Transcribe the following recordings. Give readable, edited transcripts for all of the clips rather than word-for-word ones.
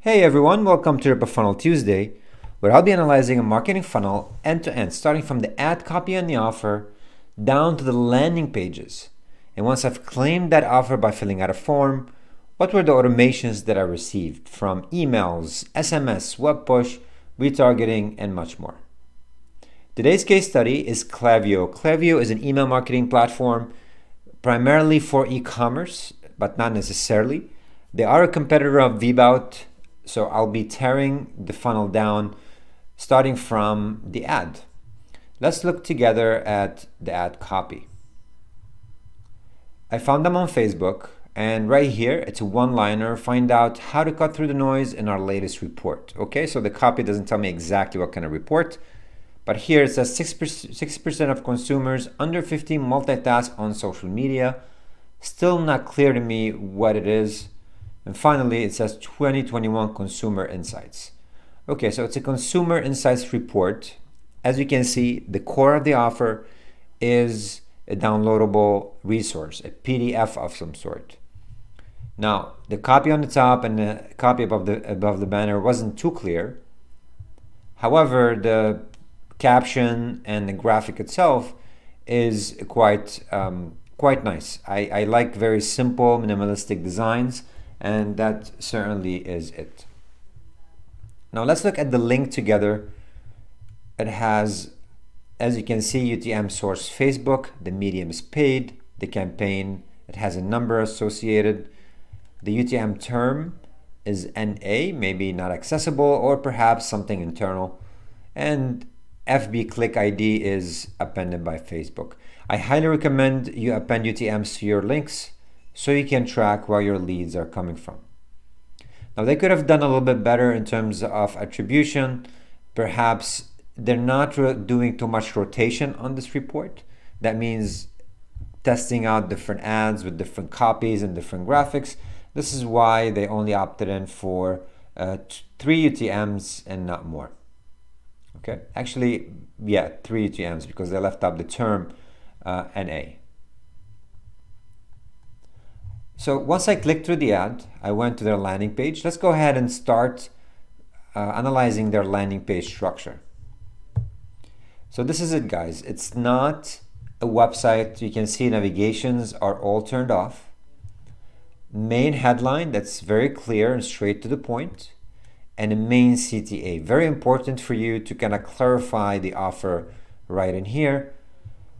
Hey everyone, welcome to Rip Funnel Tuesday, where I'll be analyzing a marketing funnel end to end, starting from the ad copy and the offer down to the landing pages. And once I've claimed that offer by filling out a form, what were the automations that I received from emails, SMS, web push, retargeting, and much more. Today's case study is Klavyio. Klavyio is an email marketing platform primarily for e-commerce, but not necessarily. They are a competitor of VBOUT. So I'll be tearing the funnel down starting from the ad. Let's look together at the ad copy. I found them on Facebook, and right here it's a one-liner, find out how to cut through the noise in our latest report. Okay, so the copy doesn't tell me exactly what kind of report, but here it says 6% of consumers under 15 multitask on social media. Still not clear to me what it is. And finally, it says 2021 Consumer Insights. Okay, so it's a Consumer Insights report. As you can see, the core of the offer is a downloadable resource, a PDF of some sort. Now, the copy on the top and the copy above the banner wasn't too clear. However, the caption and the graphic itself is quite nice. I like very simple, minimalistic designs. And that certainly is it. Now let's look at the link together. It has, as you can see, UTM source Facebook, the medium is paid, the campaign, it has a number associated. The UTM term is NA, maybe not accessible, or perhaps something internal. And FB click ID is appended by Facebook. I highly recommend you append UTMs to your links so you can track where your leads are coming from. Now they could have done a little bit better in terms of attribution. Perhaps they're not doing too much rotation on this report. That means testing out different ads with different copies and different graphics. This is why they only opted in for 3 UTMs and not more. Okay, actually, yeah, 3 UTMs because they left out the term NA. So once I clicked through the ad, I went to their landing page. Let's go ahead and start analyzing their landing page structure. So this is it, guys. It's not a website. You can see navigations are all turned off. Main headline, that's very clear and straight to the point. And a main CTA, very important for you to kind of clarify the offer right in here.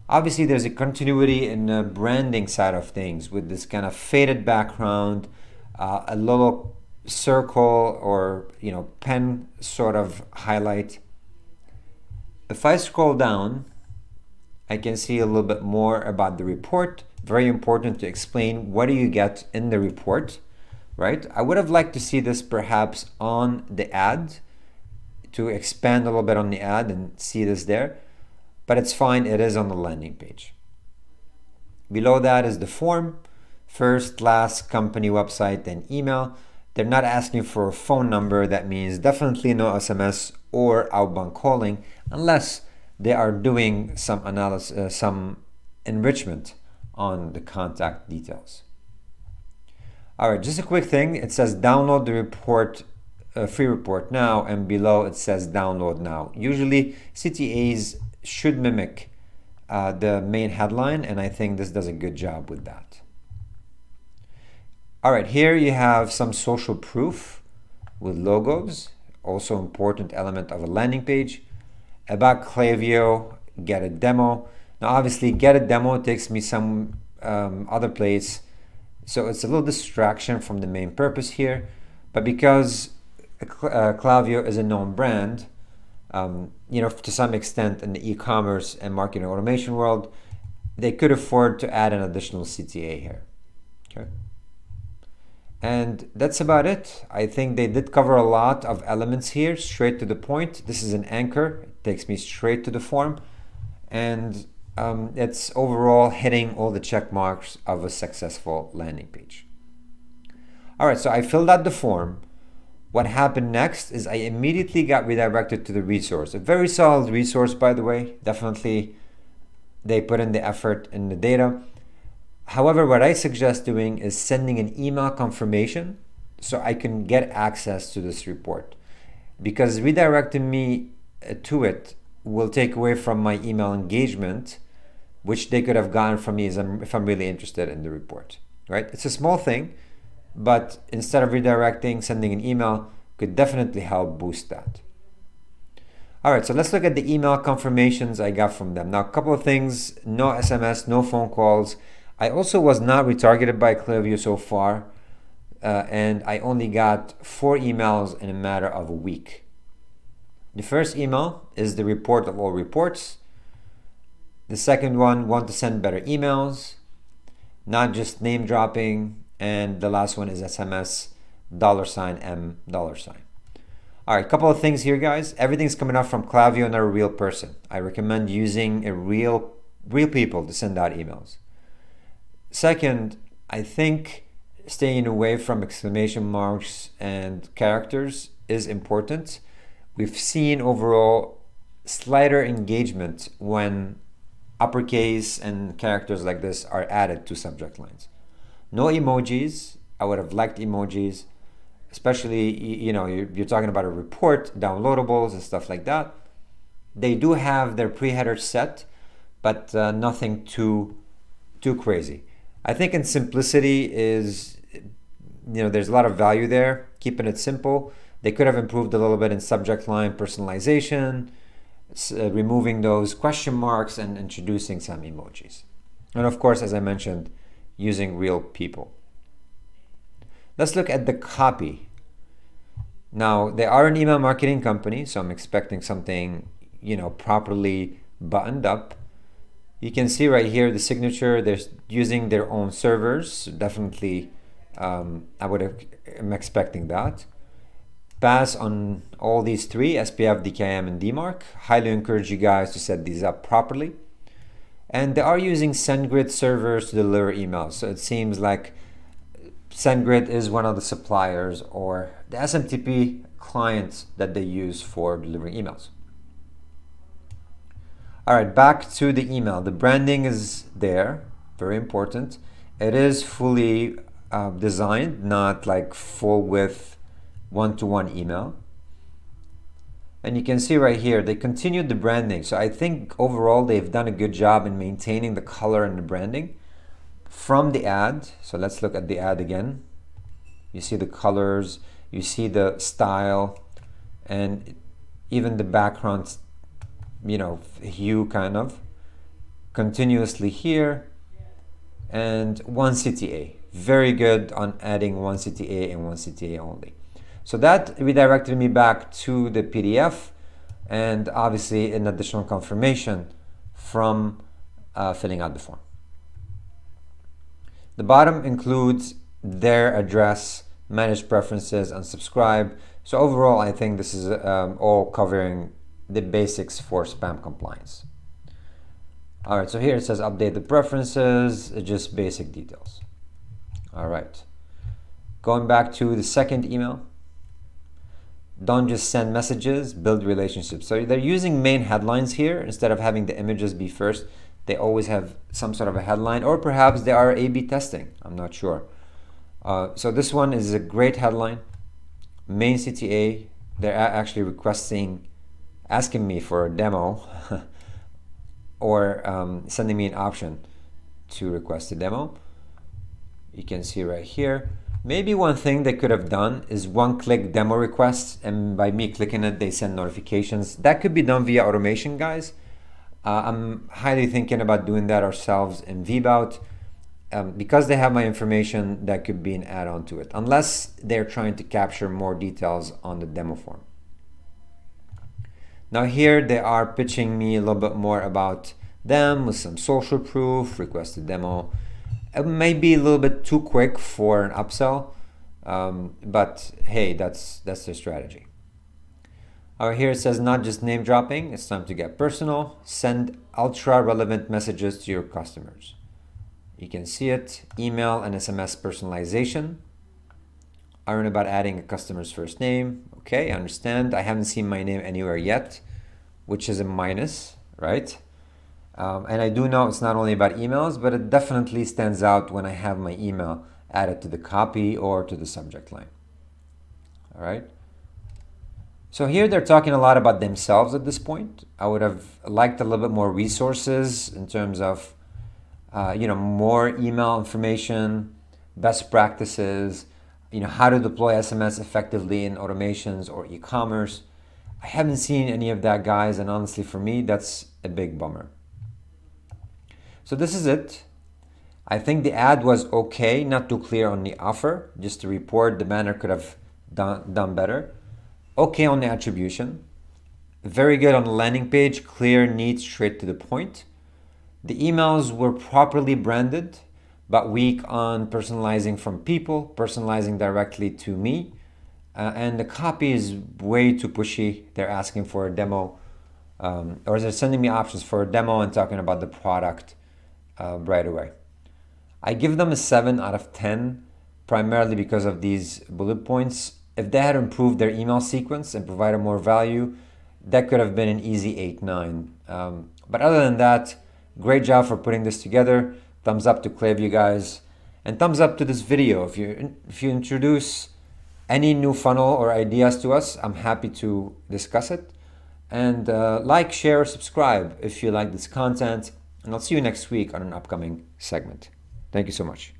Obviously, there's a continuity in the branding side of things with this kind of faded background, a little circle or pen sort of highlight. If I scroll down, I can see a little bit more about the report. Very important to explain what do you get in the report, right? I would have liked to see this perhaps on the ad, to expand a little bit on the ad and see this there. But it's fine, it is on the landing page. Below that is the form, first, last, company, website, and email. They're not asking for a phone number. That means definitely no SMS or outbound calling unless they are doing some analysis, some enrichment on the contact details. All right, just a quick thing. It says download the report, free report now, and below it says download now. Usually CTAs should mimic the main headline, and I think this does a good job with that. All right, here you have some social proof with logos, also important element of a landing page. About Klavyio, get a demo. Now obviously get a demo takes me some other place, so it's a little distraction from the main purpose here, but because Klavyio is a known brand, to some extent in the e-commerce and marketing automation world, they could afford to add an additional CTA here. Okay. And that's about it. I think they did cover a lot of elements here, straight to the point. This is an anchor. It takes me straight to the form. And it's overall hitting all the check marks of a successful landing page. All right, so I filled out the form. What happened next is I immediately got redirected to the resource. A very solid resource, by the way. Definitely they put in the effort in the data. However, what I suggest doing is sending an email confirmation so I can get access to this report, because redirecting me to it will take away from my email engagement, which they could have gotten from me if I'm really interested in the report, right? It's a small thing, but instead of redirecting, sending an email could definitely help boost that. All right, so let's look at the email confirmations I got from them. Now, a couple of things: no SMS, no phone calls. I also was not retargeted by Klaviyo so far, and I only got 4 emails in a matter of a week. The first email is the report of all reports. The second one, want to send better emails, not just name dropping. And the last one is SMS, $M. All right, couple of things here, guys. Everything's coming up from Klaviyo, not a real person. I recommend using a real people to send out emails. Second, I think staying away from exclamation marks and characters is important. We've seen overall slighter engagement when uppercase and characters like this are added to subject lines. No emojis. I would have liked emojis, especially, you're talking about a report, downloadables and stuff like that. They do have their pre-header set, but nothing too crazy. I think in simplicity is, there's a lot of value there, keeping it simple. They could have improved a little bit in subject line personalization, removing those question marks and introducing some emojis. And of course, as I mentioned, using real people. Let's look at the copy. Now, they are an email marketing company, so I'm expecting something, properly buttoned up. You can see right here the signature. They're using their own servers. So definitely, I'm expecting that. Pass on all these 3, SPF, DKIM, and DMARC. Highly encourage you guys to set these up properly. And they are using SendGrid servers to deliver emails. So it seems like SendGrid is one of the suppliers or the SMTP clients that they use for delivering emails. All right, back to the email. The branding is there, very important. It is fully designed, not like full width one-to-one email. And you can see right here, they continued the branding. So I think overall they've done a good job in maintaining the color and the branding from the ad. So let's look at the ad again. You see the colors, you see the style, and even the background, hue kind of continuously here. And one CTA, very good on adding one CTA and one CTA only. So that redirected me back to the PDF and obviously an additional confirmation from filling out the form. The bottom includes their address, manage preferences, unsubscribe. So overall, I think this is all covering the basics for spam compliance. All right, so here it says update the preferences, just basic details. All right, going back to the second email. Don't just send messages, build relationships. So they're using main headlines here instead of having the images be first. They always have some sort of a headline, or perhaps they are A/B testing. I'm not sure. So this one is a great headline. Main CTA, they're actually asking me for a demo or sending me an option to request a demo. You can see right here. Maybe one thing they could have done is one-click demo requests, and by me clicking it, they send notifications. That could be done via automation, guys. I'm highly thinking about doing that ourselves in VBOUT. Because they have my information, that could be an add-on to it, unless they're trying to capture more details on the demo form. Now here they are pitching me a little bit more about them with some social proof, request a demo. It may be a little bit too quick for an upsell, but hey, that's their strategy. Over here it says not just name dropping, it's time to get personal. Send ultra relevant messages to your customers. You can see it, email and SMS personalization. Iron about adding a customer's first name. Okay, I understand. I haven't seen my name anywhere yet, which is a minus, right? And I do know it's not only about emails, but it definitely stands out when I have my email added to the copy or to the subject line. all right? So here they're talking a lot about themselves at this point. I would have liked a little bit more resources in terms of, more email information, best practices, how to deploy SMS effectively in automations or e-commerce. I haven't seen any of that, guys, and honestly, for me, that's a big bummer. So this is it. I think the ad was okay, not too clear on the offer. Just to report, the banner could have done better. Okay on the attribution. Very good on the landing page, clear, neat, straight to the point. The emails were properly branded, but weak on personalizing from people, personalizing directly to me. And the copy is way too pushy. They're asking for a demo, or they're sending me options for a demo and talking about the product right away. I give them a 7 out of 10, primarily because of these bullet points. If they had improved their email sequence and provided more value, that could have been an easy 8, 9. But other than that, great job for putting this together. Thumbs up to Klavyio, guys. And thumbs up to this video. If you introduce any new funnel or ideas to us, I'm happy to discuss it. And like, share, subscribe if you like this content. And I'll see you next week on an upcoming segment. Thank you so much.